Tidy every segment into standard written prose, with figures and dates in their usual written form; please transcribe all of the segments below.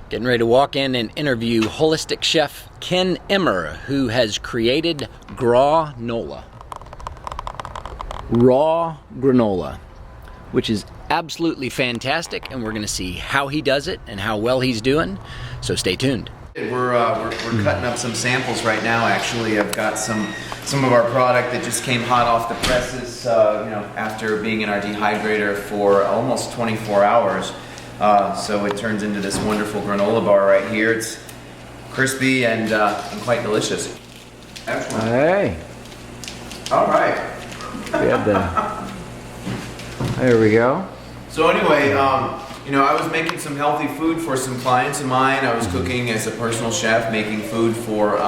Getting ready to walk in and interview holistic chef Ken Immer, who has created gRAWnola. Raw granola, which is absolutely fantastic, and we're going to see how he does it and how well he's doing, so stay tuned. We're cutting up some samples right now. Actually, I've got some of our product that just came hot off the presses, after being in our dehydrator for almost 24 hours. So it turns into this wonderful granola bar right here. It's crispy and quite delicious. Excellent. Hey. All right. We have there we go. So anyway, I was making some healthy food for some clients of mine. I was cooking as a personal chef, making food for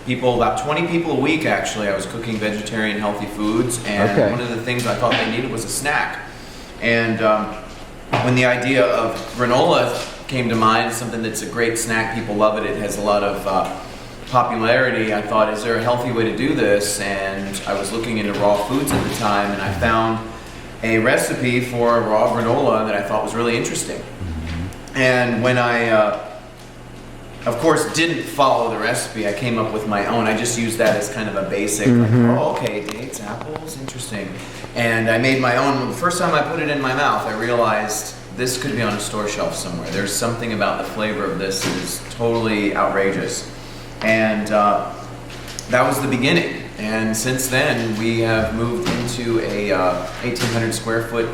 people, about 20 people a week actually. I was cooking vegetarian healthy foods, and one of the things I thought they needed was a snack. And when the idea of granola came to mind, something that's a great snack, people love it, it has a lot of popularity, I thought, is there a healthy way to do this? And I was looking into raw foods at the time, and I found a recipe for raw granola that I thought was really interesting. And when I, of course, didn't follow the recipe, I came up with my own. I just used that as kind of a basic, dates, apples, interesting. And I made my own. The first time I put it in my mouth, I realized this could be on a store shelf somewhere. There's something about the flavor of this that is totally outrageous. And that was the beginning. And since then, we have moved into a 1,800 square foot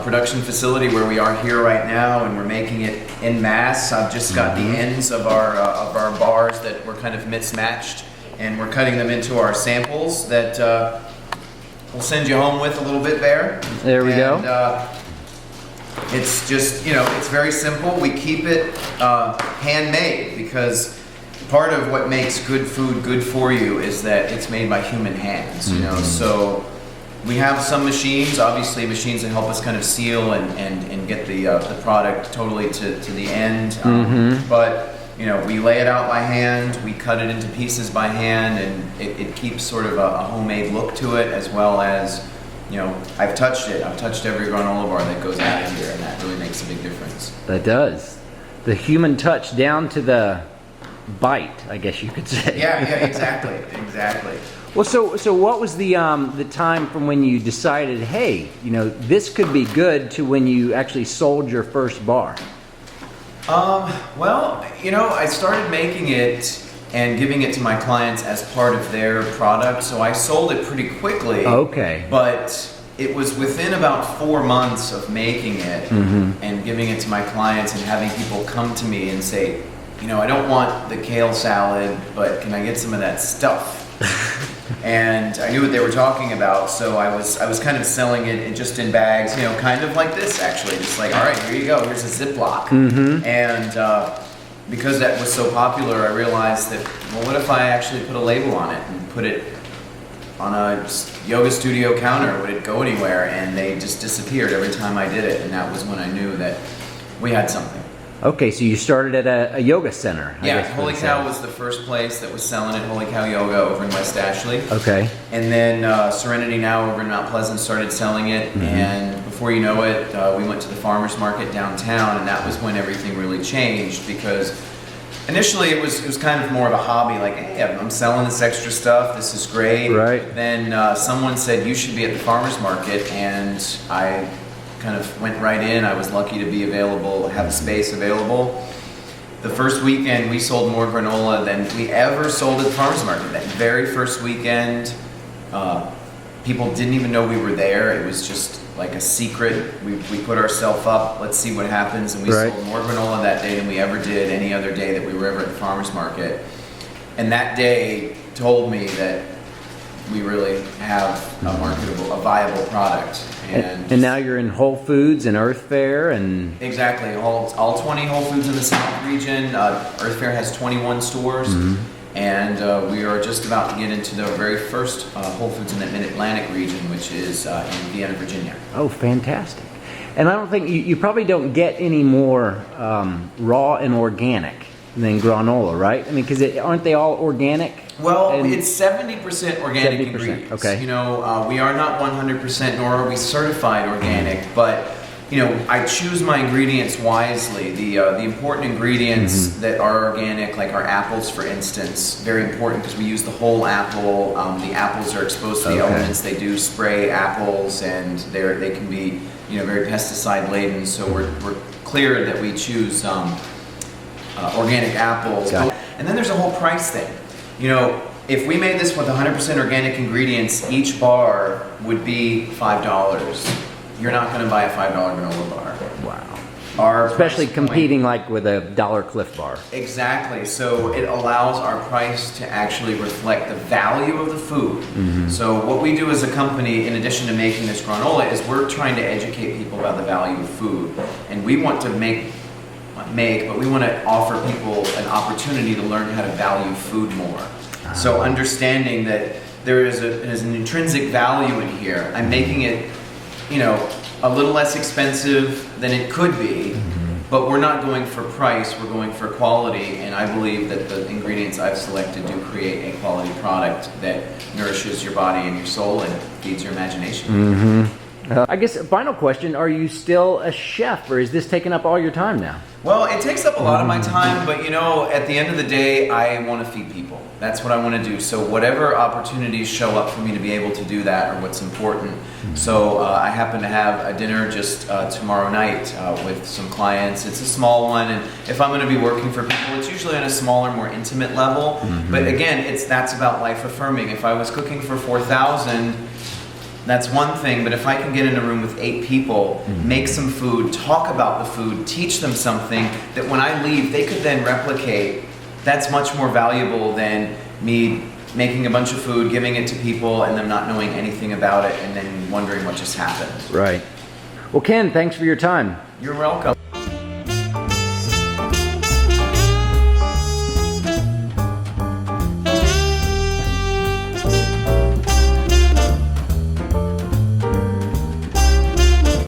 production facility where we are here right now, and we're making it en masse. I've just got the ends of our bars that were kind of mismatched, and we're cutting them into our samples that we'll send you home with a little bit there. There we go. It's just, it's very simple. We keep it handmade because part of what makes good food good for you is that it's made by human hands, So we have some machines, obviously machines that help us kind of seal and get the product totally to the end. But we lay it out by hand, we cut it into pieces by hand, and it keeps sort of a homemade look to it, as well as, I've touched it. I've touched every granola bar that goes out of here, and that really makes a big difference. That does. The human touch down to the bite, I guess you could say. Yeah, exactly. Well, so what was the time from when you decided, hey, this could be good, to when you actually sold your first bar? I started making it and giving it to my clients as part of their product, so I sold it pretty quickly. Okay. But it was within about 4 months of making it and giving it to my clients and having people come to me and say, I don't want the kale salad, but can I get some of that stuff? And I knew what they were talking about, so I was kind of selling it just in bags, kind of like this actually, just like, all right, here you go, here's a Ziploc. And because that was so popular, I realized that, well, what if I actually put a label on it and put it on a yoga studio counter? Would it go anywhere? And they just disappeared every time I did it, and that was when I knew that we had something. Okay, so you started at a yoga center. Yeah, Holy Cow was the first place that was selling it, Holy Cow Yoga over in West Ashley. Okay. And then Serenity Now over in Mount Pleasant started selling it, and before you know it, we went to the farmer's market downtown, and that was when everything really changed, because initially it was kind of more of a hobby, like, hey, I'm selling this extra stuff, this is great. Right. Then someone said, you should be at the farmer's market, and I kind of went right in. I was lucky to be available, have a space available. The first weekend we sold more granola than we ever sold at the farmer's market. That very first weekend, people didn't even know we were there. It was just like a secret. We put ourselves up, let's see what happens, and we sold more granola that day than we ever did any other day that we were ever at the farmer's market. And that day told me that we really have a viable product. And now you're in Whole Foods and Earth Fare and... Exactly, all 20 Whole Foods in the South region. Earth Fare has 21 stores, and we are just about to get into the very first Whole Foods in the Mid-Atlantic region, which is in Vienna, Virginia. Oh, fantastic. And I don't think, you probably don't get any more raw and organic than gRAWnola, right? I mean, because aren't they all organic? Well, it's 70% organic 70%, ingredients. Okay. We are not 100%, nor are we certified organic, but I choose my ingredients wisely. The important ingredients that are organic, like our apples, for instance, very important because we use the whole apple. The apples are exposed to the elements. They do spray apples, and they can be very pesticide laden. So we're clear that we choose organic apples. And then there's a whole price thing. If we made this with 100% organic ingredients, each bar would be $5. You're not going to buy a $5 granola bar. Wow. Especially competing like with a $1 Cliff Bar. Exactly. So it allows our price to actually reflect the value of the food. So what we do as a company, in addition to making this granola, is we're trying to educate people about the value of food. And we want to but we want to offer people an opportunity to learn how to value food more. So understanding that there's an intrinsic value in here. I'm making it a little less expensive than it could be, but we're not going for price, we're going for quality, and I believe that the ingredients I've selected do create a quality product that nourishes your body and your soul and feeds your imagination. I guess a final question, are you still a chef, or is this taking up all your time now? Well, it takes up a lot of my time, but at the end of the day, I want to feed people. That's what I want to do. So whatever opportunities show up for me to be able to do that are what's important. So I happen to have a dinner just tomorrow night with some clients. It's a small one, and if I'm going to be working for people, it's usually on a smaller, more intimate level. But again, that's about life affirming. If I was cooking for 4,000, that's one thing, but if I can get in a room with 8 people, make some food, talk about the food, teach them something that when I leave, they could then replicate, that's much more valuable than me making a bunch of food, giving it to people, and them not knowing anything about it, and then wondering what just happened. Right. Well, Ken, thanks for your time. You're welcome.